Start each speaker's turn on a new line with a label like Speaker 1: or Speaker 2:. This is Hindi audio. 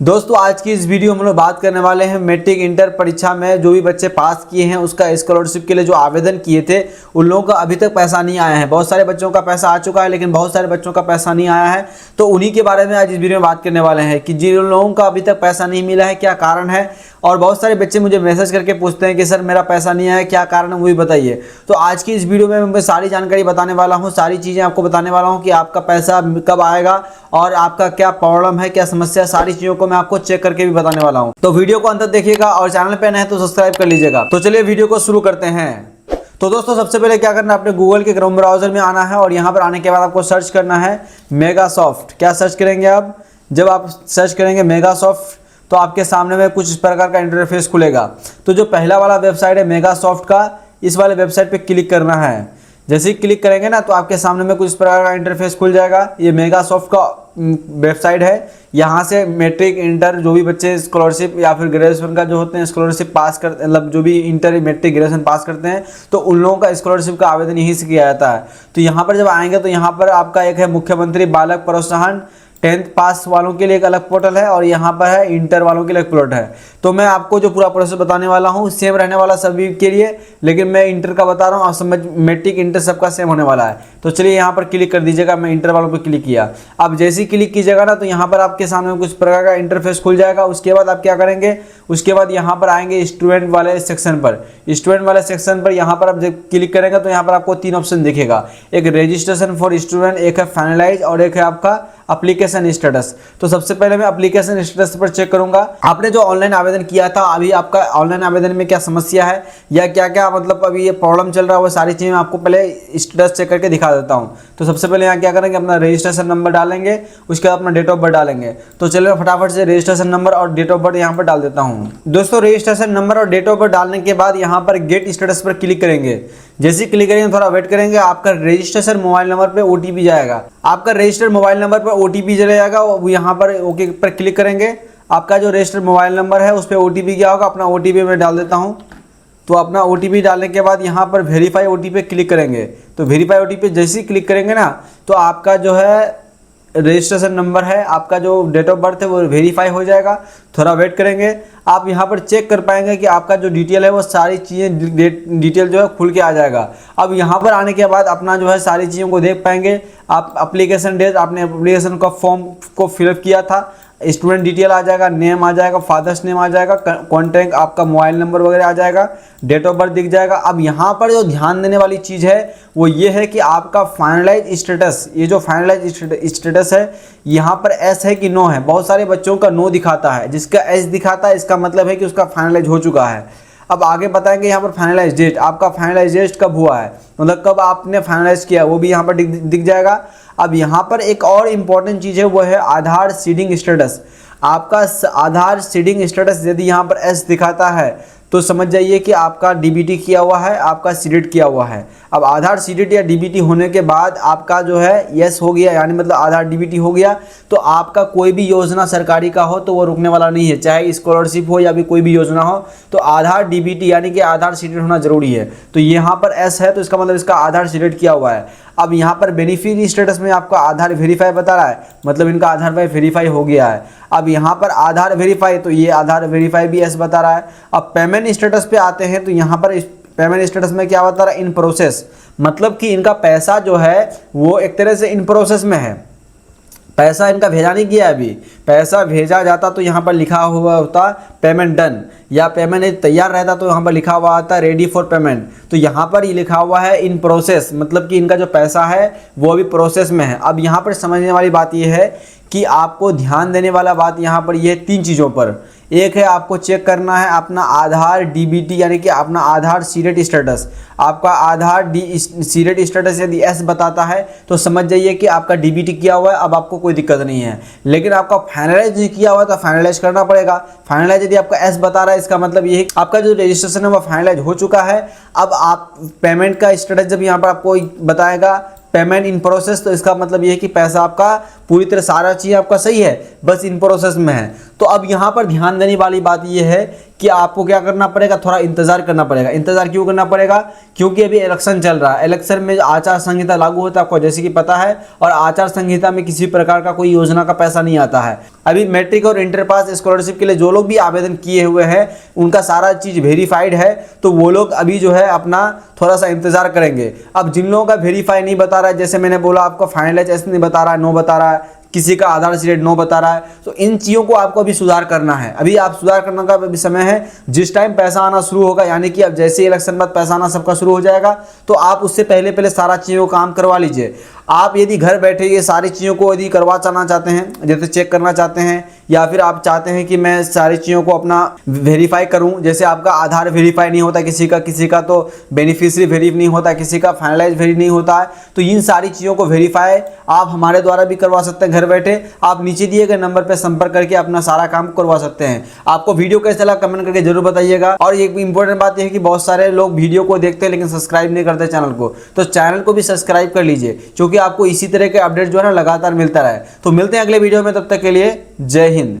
Speaker 1: दोस्तों आज की इस वीडियो में हम लोग बात करने वाले हैं मैट्रिक इंटर परीक्षा में जो भी बच्चे पास किए हैं उसका स्कॉलरशिप के लिए जो आवेदन किए थे उन लोगों का अभी तक पैसा नहीं आया है। बहुत सारे बच्चों का पैसा आ चुका है लेकिन बहुत सारे बच्चों का पैसा नहीं आया है। तो उन्हीं के बारे में आज इस वीडियो में बात करने वाले हैं कि जिन लोगों का अभी तक पैसा नहीं मिला है क्या कारण है। और बहुत सारे बच्चे मुझे मैसेज करके पूछते हैं कि सर मेरा पैसा नहीं आया, क्या कारण है वो भी बताइए। तो आज की इस वीडियो में मैं सारी जानकारी बताने वाला हूँ, सारी चीज़ें आपको बताने वाला हूँ कि आपका पैसा कब आएगा और आपका क्या प्रॉब्लम है, क्या समस्या, सारी चीज़ों को मैं आपको चेक करके भी बताने वाला हूँ। तो वीडियो को अंत तक देखिएगा और चैनल पे नए हैं तो सब्सक्राइब कर लीजिएगा। तो चलिए वीडियो को शुरू करते हैं। तो दोस्तों सबसे पहले क्या करना है, अपने गूगल के क्रोम ब्राउजर में आना है और यहाँ पर आने के बाद आपको सर्च करना है मेगासॉफ्ट। क्या सर्च करेंगे आप? जब आप सर्च करेंगे मेगासॉफ्ट तो आपके सामने में कुछ इस प्रकार का इंटरफेस खुलेगा। तो जो पहला वाला वेबसाइट है मेगासॉफ्ट का, इस वाले वेबसाइट पे क्लिक करना है। जैसे ही क्लिक करेंगे ना तो आपके सामने में कुछ इस प्रकार का इंटरफेस खुल जाएगा। ये मेगासॉफ्ट का वेबसाइट है। यहाँ से मैट्रिक इंटर जो भी बच्चे स्कॉलरशिप या फिर ग्रेजुएशन का जो होते हैं स्कॉलरशिप पास कर, मतलब जो भी इंटर मैट्रिक ग्रेजुएशन पास करते हैं तो उन लोगों का स्कॉलरशिप का आवेदन यहीं से किया जाता है। तो यहाँ पर जब आएंगे तो यहाँ पर आपका एक है मुख्यमंत्री बालक प्रोत्साहन, 10th पास वालों के लिए एक अलग पोर्टल है और यहाँ पर है इंटर वालों के लिए एक पोर्टल है। तो मैं आपको जो पूरा प्रोसेस बताने वाला हूँ सेम रहने वाला सभी के लिए, लेकिन मैं इंटर का बता रहा हूँ और समझ मैट्रिक इंटर सबका सेम होने वाला है। तो चलिए यहाँ पर क्लिक कर दीजिएगा। मैं इंटर वालों पर क्लिक किया। अब जैसे ही क्लिक कीजिएगा ना तो यहाँ पर आपके सामने कुछ प्रकार का इंटरफेस खुल जाएगा। उसके बाद आप क्या करेंगे, उसके बाद यहाँ पर आएंगे स्टूडेंट वाले सेक्शन पर। स्टूडेंट वाले सेक्शन पर यहाँ पर आप जब क्लिक करेंगे तो यहाँ पर आपको 3 ऑप्शन दिखेगा, एक रजिस्ट्रेशन फॉर स्टूडेंट, एक है फाइनलाइज और एक है आपका एप्लीकेशन स्टेटस। तो सबसे पहले मैं एप्लीकेशन स्टेटस पर चेक करूंगा। आपने जो ऑनलाइन आवेदन किया था, अभी आपका ऑनलाइन आवेदन में क्या समस्या है या क्या क्या मतलब अभी ये प्रॉब्लम चल रहा है, वो सारी चीज़ें मैं आपको पहले स्टेटस चेक करके दिखा देता हूँ। तो सबसे पहले यहाँ क्या करेंगे, अपना रजिस्ट्रेशन नंबर डालेंगे, उसके बाद अपना डेट ऑफ बर्थ डालेंगे। तो चलिए मैं फटाफट से रजिस्ट्रेशन नंबर और डेट ऑफ बर्थ यहाँ पर डाल देता हूँ। दोस्तों रजिस्ट्रेशन नंबर और डेट ऑफ बर्थ डालने के बाद यहाँ पर गेट स्टेटस पर क्लिक करेंगे। जैसे ही क्लिक करेंगे थोड़ा वेट करेंगे, आपका रजिस्ट्रेशन मोबाइल नंबर पे ओटीपी जाएगा। आपका रजिस्टर्ड मोबाइल नंबर पर ओटीपी चले जाएगा। यहाँ पर ओके पर क्लिक करेंगे। आपका जो रजिस्टर्ड मोबाइल नंबर है उस पर ओटीपी क्या होगा, अपना ओटीपी मैं डाल देता हूँ। तो अपना ओटीपी डालने के बाद यहाँ पर वेरीफाई ओटीपी क्लिक करेंगे। तो वेरीफाई ओटीपी जैसे ही क्लिक करेंगे ना तो आपका जो है रजिस्ट्रेशन नंबर है, आपका जो डेट ऑफ बर्थ है वो वेरीफाई हो जाएगा। थोड़ा वेट करेंगे। आप यहाँ पर चेक कर पाएंगे कि आपका जो डिटेल है वो सारी चीज़ें डिटेल जो है खुल के आ जाएगा। अब यहाँ पर आने के बाद अपना जो है सारी चीज़ों को देख पाएंगे। आप एप्लीकेशन डेट, आपने एप्लीकेशन का फॉर्म को फिलअप किया था, स्टूडेंट डिटेल आ जाएगा, नेम आ जाएगा, फादर्स नेम आ जाएगा, कॉन्टैक्ट आपका मोबाइल नंबर वगैरह आ जाएगा, डेट ऑफ बर्थ दिख जाएगा। अब यहाँ पर जो ध्यान देने वाली चीज़ है वो ये है कि आपका फाइनलाइज स्टेटस, ये जो फाइनलाइज स्टेटस है यहाँ पर एस है कि नो है। बहुत सारे बच्चों का नो दिखाता है, जिसका एस दिखाता है इसका मतलब है कि उसका फाइनलाइज हो चुका है। अब आगे बताएंगे यहाँ पर फाइनलाइज डेट, आपका फाइनलाइज डेट कब हुआ है, मतलब कब आपने फाइनलाइज किया वो भी यहाँ पर दिख जाएगा। अब यहाँ पर एक और इम्पॉर्टेंट चीज़ है वो है आधार सीडिंग स्टेटस। आपका आधार सीडिंग स्टेटस यदि यहाँ पर एस दिखाता है तो समझ जाइए कि आपका डीबीटी किया हुआ है, आपका सीडेड किया हुआ है। अब आधार सीडेड या डीबीटी होने के बाद आपका जो है यस हो गया, यानी मतलब आधार डीबीटी हो गया तो आपका कोई भी योजना सरकारी का हो तो वो रुकने वाला नहीं है, चाहे स्कॉलरशिप हो या भी कोई भी योजना हो। तो आधार डीबीटी यानी कि आधार सीडेड होना जरूरी है। तो यहाँ पर एस है तो इसका मतलब इसका आधार सीडेड किया हुआ है। अब यहाँ पर बेनिफिशियरी स्टेटस में आपका आधार वेरीफाई बता रहा है, मतलब इनका आधार वेरीफाई हो गया है। अब यहाँ पर आधार वेरीफाई, तो ये आधार वेरीफाई भी एस बता रहा है। अब पेमेंट स्टेटस पे आते हैं तो यहाँ पर पेमेंट स्टेटस में क्या बता रहा है, इन प्रोसेस, मतलब कि इनका पैसा जो है वो एक तरह से इन प्रोसेस में है। पैसा इनका भेजा नहीं किया अभी, पैसा भेजा जाता तो यहाँ पर लिखा हुआ होता पेमेंट डन, या पेमेंट तैयार रहता तो यहाँ पर लिखा हुआ आता रेडी फॉर पेमेंट। तो यहाँ पर ये लिखा हुआ है इन प्रोसेस, मतलब कि इनका जो पैसा है वो अभी प्रोसेस में है। अब यहाँ पर समझने वाली बात ये है कि आपको ध्यान देने वाला बात यहाँ पर ये 3 चीज़ों पर। एक है आपको चेक करना है अपना आधार डीबीटी यानी कि अपना आधार सीडेड स्टेटस। आपका आधार सीडेड स्टेटस यदि एस बताता है तो समझ जाइए कि आपका डीबीटी किया हुआ है, अब आपको कोई दिक्कत नहीं है। लेकिन आपका फाइनलाइज किया हुआ है तो फाइनलाइज करना पड़ेगा। फाइनलाइज यदि आपका एस बता रहा है इसका मतलब ये है आपका जो रजिस्ट्रेशन है वो फाइनलाइज हो चुका है। अब आप पेमेंट का स्टेटस जब यहाँ पर आपको बताएगा पेमेंट इन प्रोसेस, तो इसका मतलब ये है कि पैसा आपका पूरी तरह सारा चीज़ आपका सही है, बस इन प्रोसेस में है। तो अब यहाँ पर ध्यान देने वाली बात ये है कि आपको क्या करना पड़ेगा, थोड़ा इंतजार करना पड़ेगा। इंतजार क्यों करना पड़ेगा? क्योंकि अभी इलेक्शन चल रहा है। इलेक्शन में आचार संहिता लागू होता है, आपको जैसे कि पता है, और आचार संहिता में किसी प्रकार का कोई योजना का पैसा नहीं आता है। अभी मैट्रिक और इंटर पास स्कॉलरशिप के लिए जो लोग भी आवेदन किए हुए हैं उनका सारा चीज़ वेरीफाइड है, तो वो लोग अभी जो है अपना थोड़ा सा इंतजार करेंगे। अब जिन लोगों का वेरीफाई नहीं बता रहा है, जैसे मैंने बोला आपको फाइनलाइजेशन नहीं बता रहा है, नो बता रहा है, किसी का आधार सीटेड नो बता रहा है, तो इन चीज़ों को आपको अभी सुधार करना है। अभी आप सुधार करने का अभी समय है। जिस टाइम पैसा आना शुरू होगा, यानी कि अब जैसे इलेक्शन बाद पैसा आना सबका शुरू हो जाएगा, तो आप उससे पहले सारा चीज़ों को काम करवा लीजिए। आप यदि घर बैठे ये सारी चीज़ों को यदि करवाना चाहते हैं, जैसे चेक करना चाहते हैं, या फिर आप चाहते हैं कि मैं सारी चीज़ों को अपना वेरीफाई करूं, जैसे आपका आधार वेरीफाई नहीं होता किसी का तो बेनिफिशियरी वेरीफाई नहीं होता, किसी का फाइनलाइज वेरी नहीं होता है, तो इन सारी चीज़ों को वेरीफाई आप हमारे द्वारा भी करवा सकते हैं घर बैठे। आप नीचे दिए गए नंबर पर संपर्क करके अपना सारा काम करवा सकते हैं। आपको वीडियो कैसा लगा कमेंट करके जरूर बताइएगा। और एक इंपॉर्टेंट बात यह है कि बहुत सारे लोग वीडियो को देखते हैं लेकिन सब्सक्राइब नहीं करते चैनल को, तो चैनल को भी सब्सक्राइब कर लीजिए, क्योंकि आपको इसी तरह के अपडेट जो है ना लगातार मिलता रहे। तो मिलते हैं अगले वीडियो में, तब तक के लिए जय हिंद।